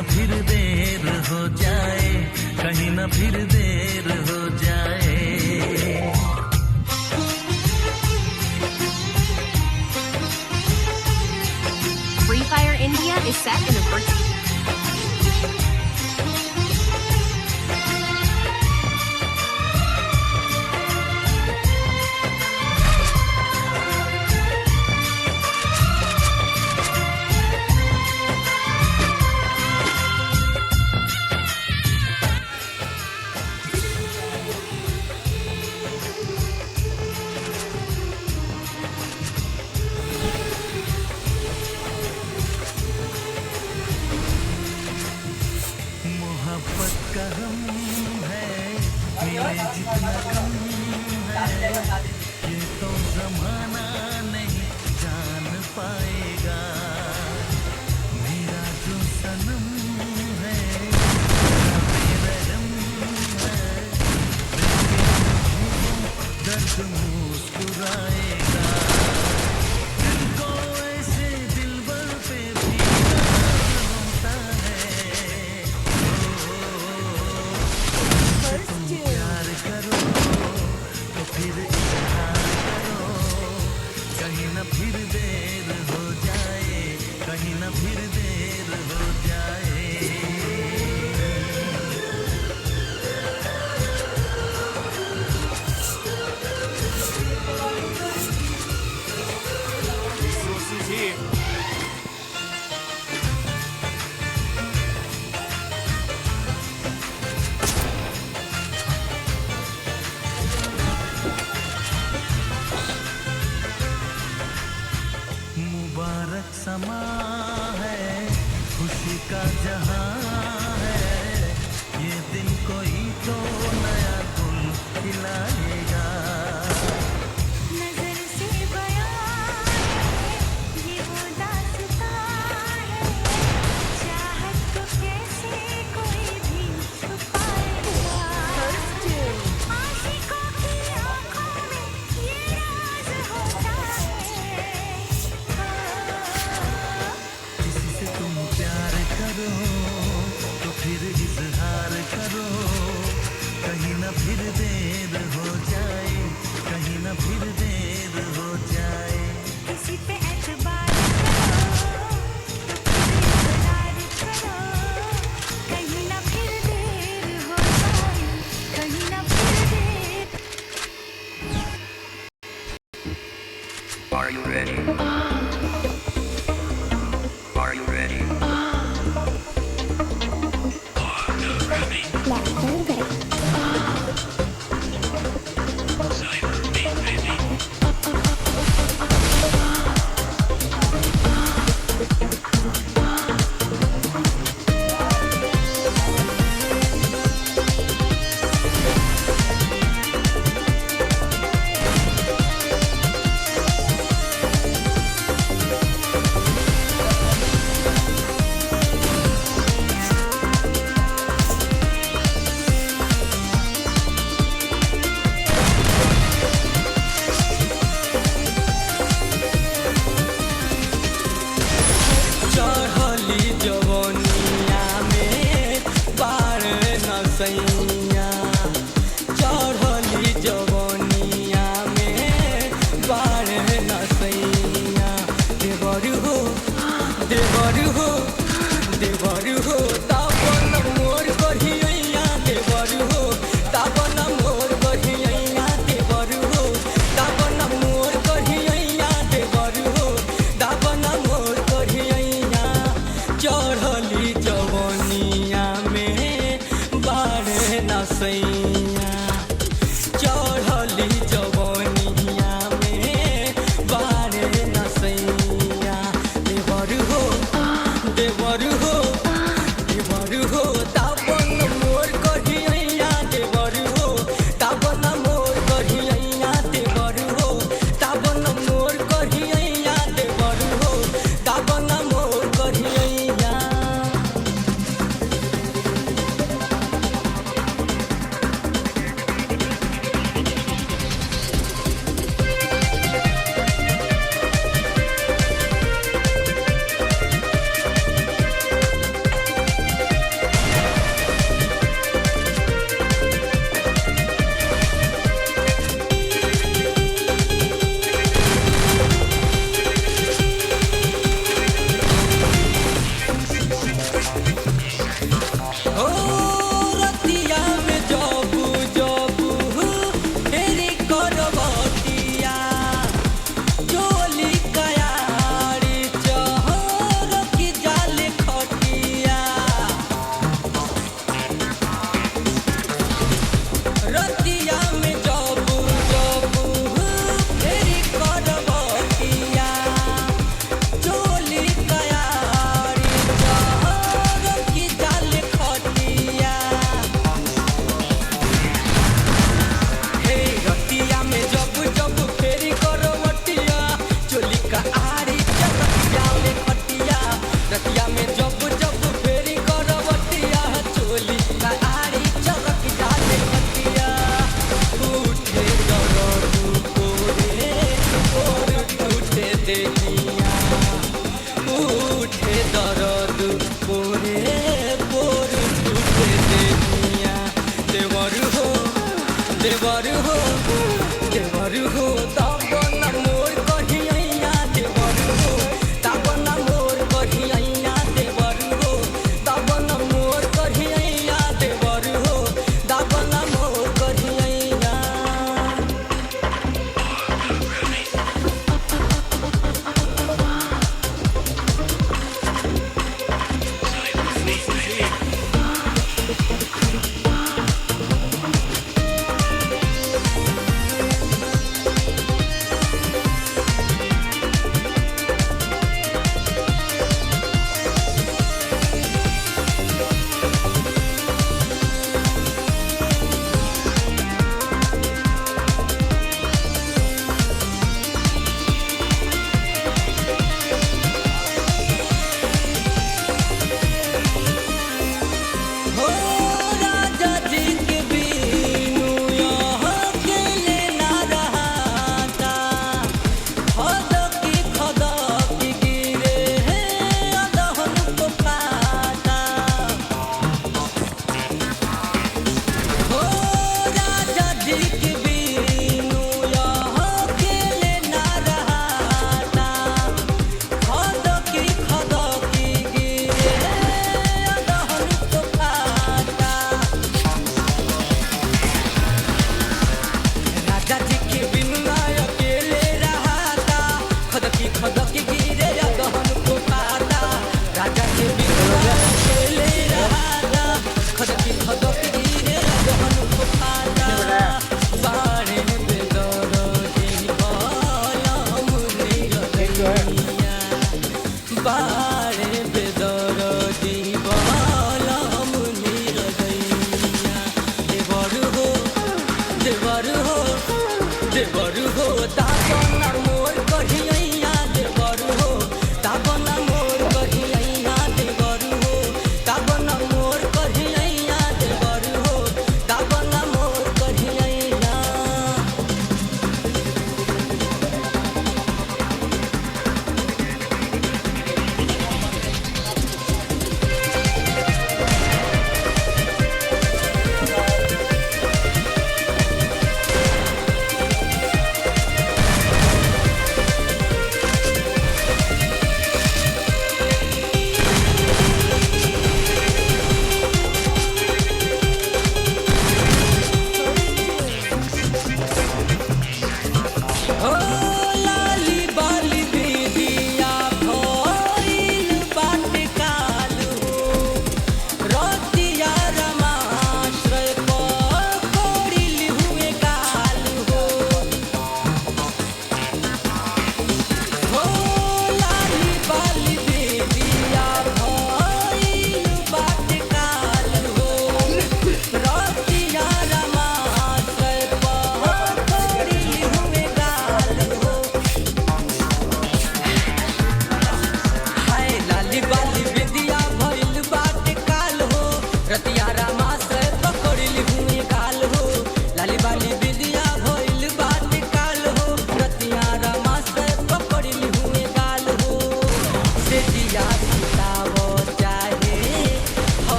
न फिर देर हो जाए, कहीं न फिर देर हो जाए। Free Fire India is set in a virtual. मोहब्बत का गम है, मिले जितना कम है, ये तो जमाना नहीं जान पाएगा। मेरा जो सनम है, बेरहम है, दर्द मुस्कुराएगा। दिल को ऐसे दिलबर पे भी नाज होता है। तुम प्यार करो तो फिर इजहार करो, कहीं न फिर देर हो जाए, कहीं न फिर देर हो जाए। मुबारक समा है, खुशी का जहां है, ये दिन कोई तो नया गुल खिलाएगा। नजर से बयां है ये वो दास्तां है, चाहत को कैसे कोई भी छुपाएगा। आशिकों की आंखों में ये राज होता है। किसी से तुम प्यार करो तो फिर इजहार करो, कहीं न फिर देर हो जाए, कहीं न फिर देर हो जाए। किसी पे एतबार करो तो फिर इकरार करो, कहीं ना फिर देर हो जाए, कहीं ना फिर देर। Are you ready? Are you ready?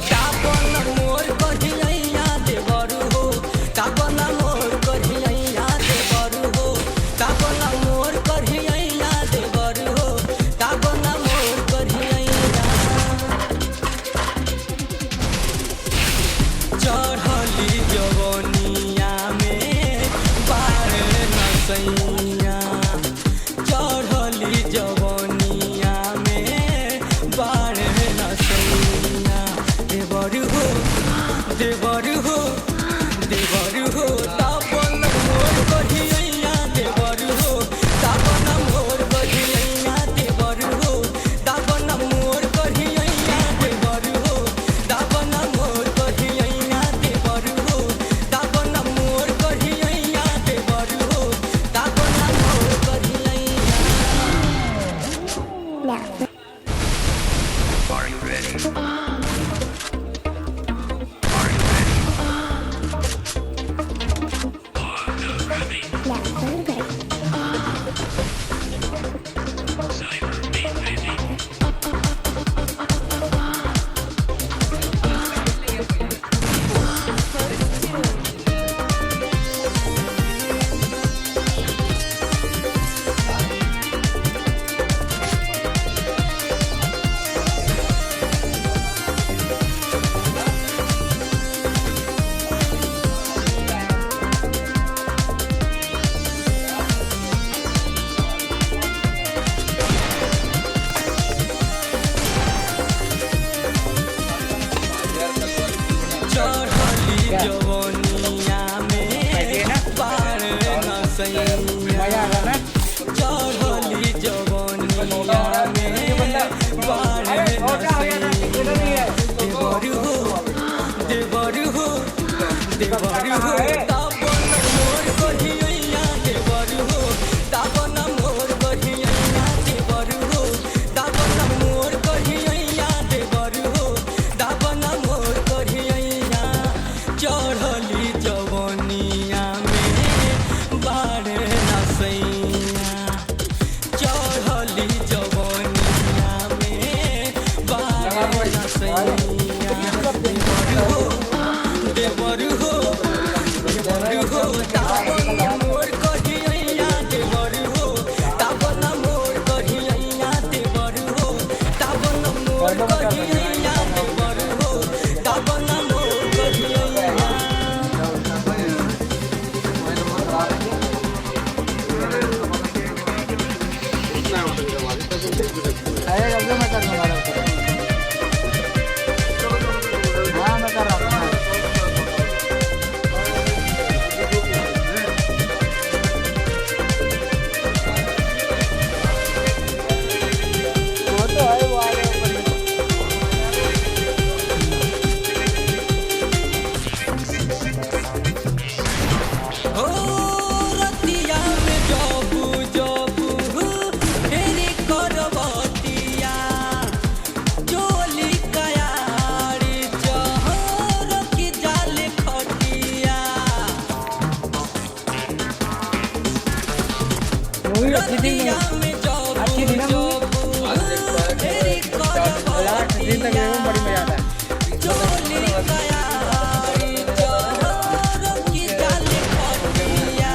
तापन मोर कहिया देवर हो तापन मोर कहिया देवर हो तापन मोर कहिया देवर हो तापन मोर कहिया चढ़ली जवनिया में बार नसैया चढ़ली जवनिया में बार नसैया देवर हो देवर हो देवर हो तापन मोर कहिया देवर हो तापन मोर कहिया देवर हो तापन मोर कहिया देवर हो तापन मोर कहिया देवर हो तापन मोर कहिया देवर हो तापन मोर कहिया Are you ready? Are you ready? चढ़ली जवनिया में बार नसैया चढ़ली जवनिया में बार नसैया देवर हो देवर हो देवर हो तापन मोर कहिया देवर हो तापन मोर कहिया देवर हो तापन मोर कहिया देवर हो तापन मोर कहिया चढ़ली जवनिया में बार नसैया चढ़ली जवनिया में बार नसैया देवर हो देवर हो तापन मोर कहिया देवर हो तापन मोर कहिया देवर हो तापन मोर कहिया देवर हो तापन मोर कहिया हो रतिया में जबू जबू फेरी करवतिया चोली कयारी चहर की जाल खटिया रतिया में जबू जबू फेरी करवतिया चोली कयारी चहर की जाल खटिया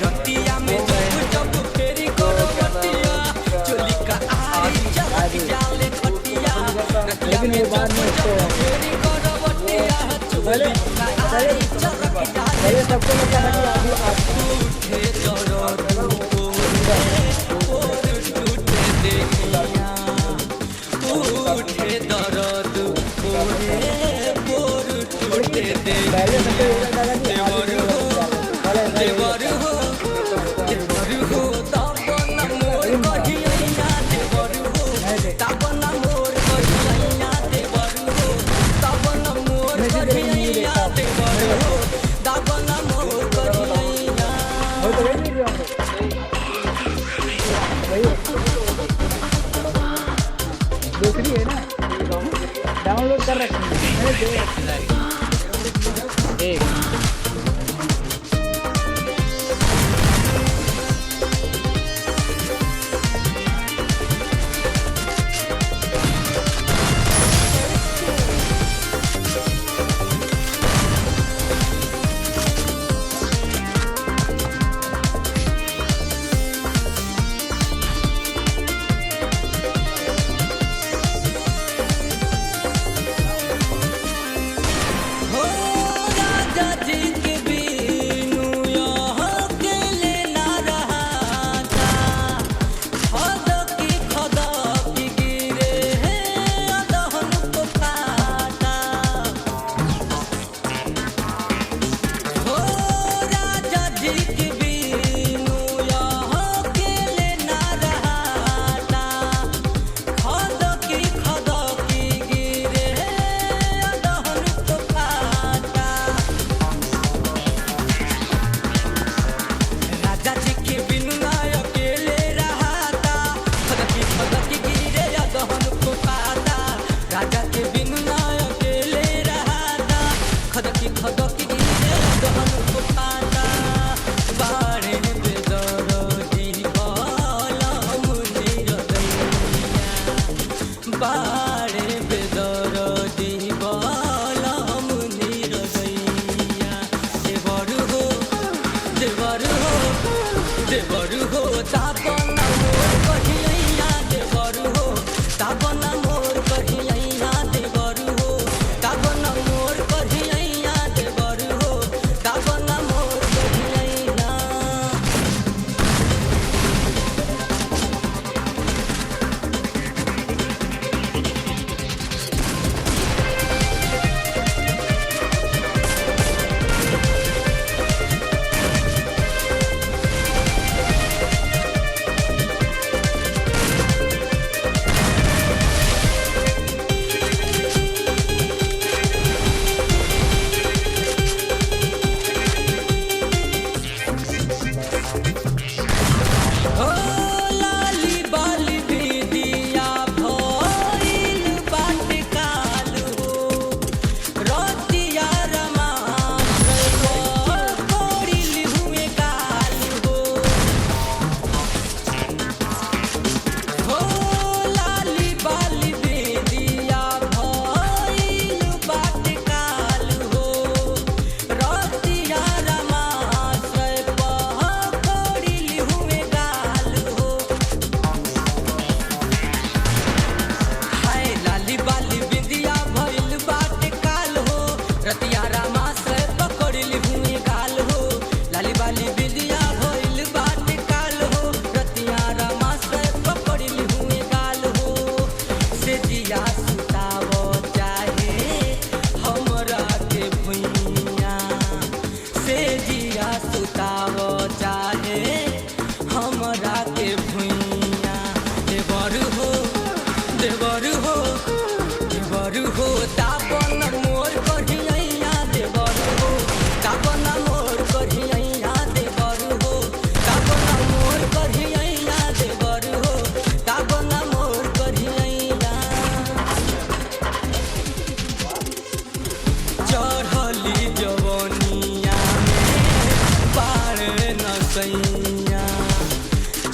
रतिया में जब जब फेरी करवतिया चोली का आरी चरक जाले खटिया रतिया में जब जब फेरी करवतिया चोली का आरी चरक जाले उठे दरद पोर टूटे देखिया उठे दरद पोर टूटे देखिया देवर हो देवर हो तापन मोर कहिया देवर हो तापन मोर कहिया देवर हो तापन मोर कहिया देवर हो तापन मोर कहिया दूसरी है ना डाउनलोड कर रखी है एक बाड़े बेदरदी बलम निरदैया देवरु हो तापन मोर कहिया देवरु हो तापन मोर कहिया देवरु हो तापन मोर कहिया देवरु हो तापन मोर कहिया ओ लाली बाली बिदिया भइल बाटे काल हो रतिया रमान कोरिल हुए काल हो ओ लाली बाली बिदिया भइल बाटे काल हो रतिया रमान कोरिल हुए काल हो हाय लाली बाली बिंदिया भइल बाटे काल हो रतिया रामा से पकड़िल हुए काल हो लाली बाली बिंदिया भइल बाटे काल हो रतिया रामा से पकड़िल हुए काल हो से जिया सुतावो चाहे हमरा के भुइया से जिया सुतावो चाहे हमरा के भुइया देवरु हो तापन मोर कहिया देवरु हो तापन मोर कहिया देवरु हो तापन मोर कहिया देवरु हो तापन मोर कहिया चढ़ली जवनिया में पार न सैया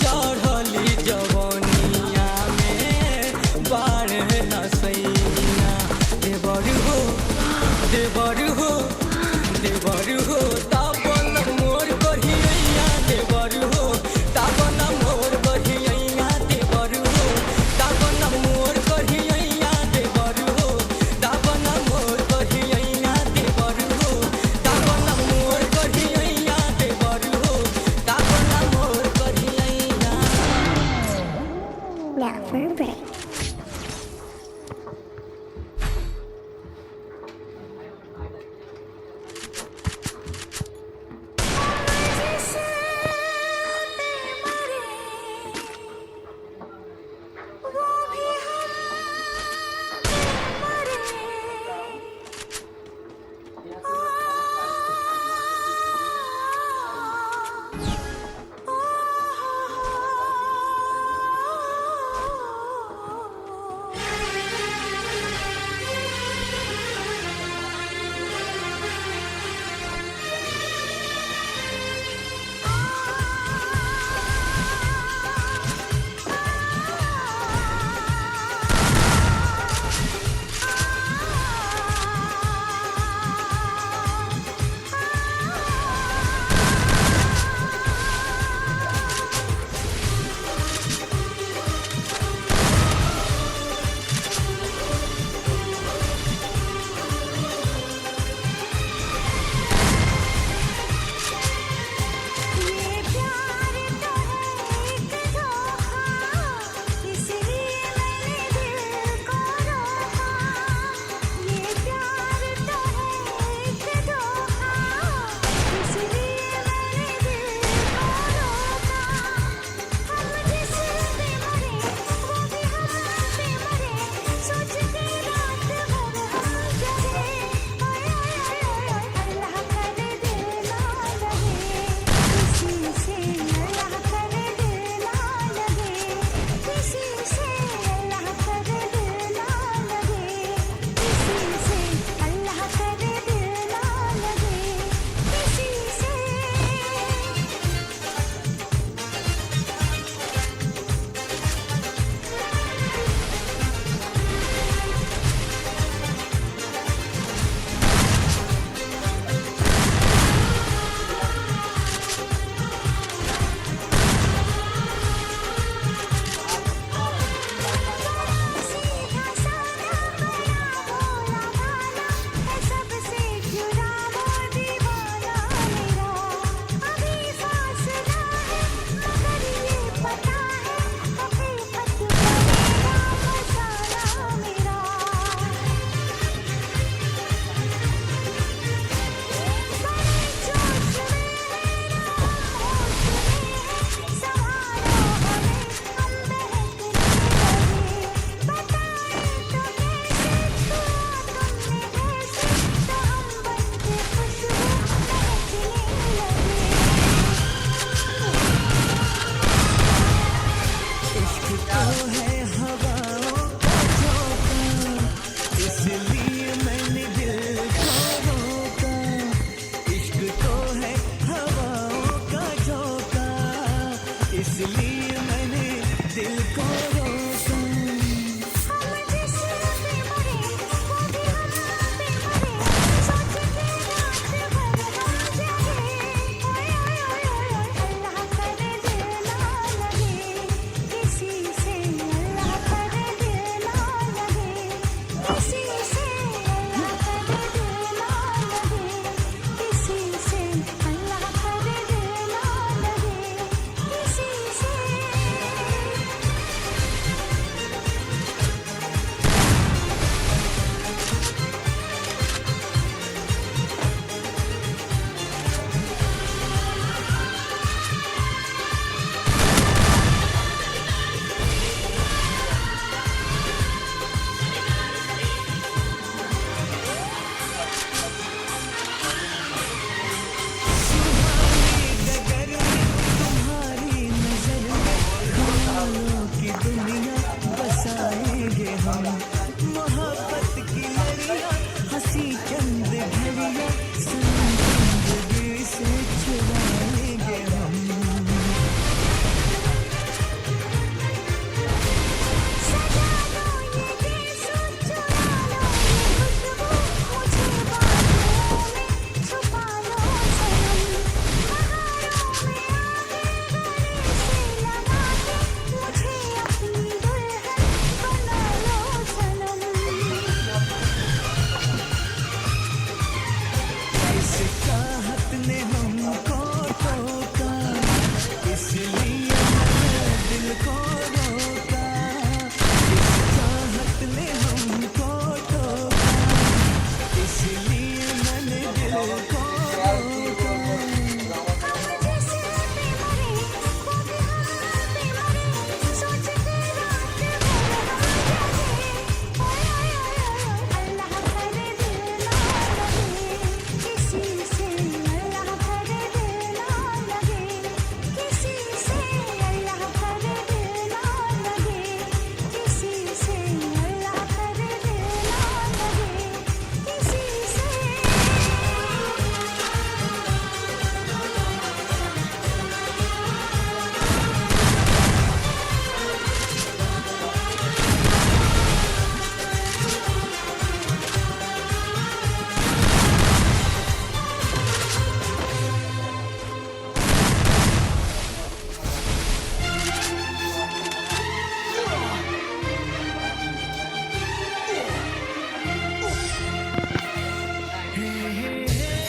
चढ़ली जवनिया में पार न सैया देवरु हो तापन मोर कहिया देवरु हो तापन मोर कहिया देवरु हो तापन मोर कहिया देवरु हो तापन मोर कहिया देवरु हो तापन मोर कहिया देवरु हो तापन मोर कहिया Now for a break. हम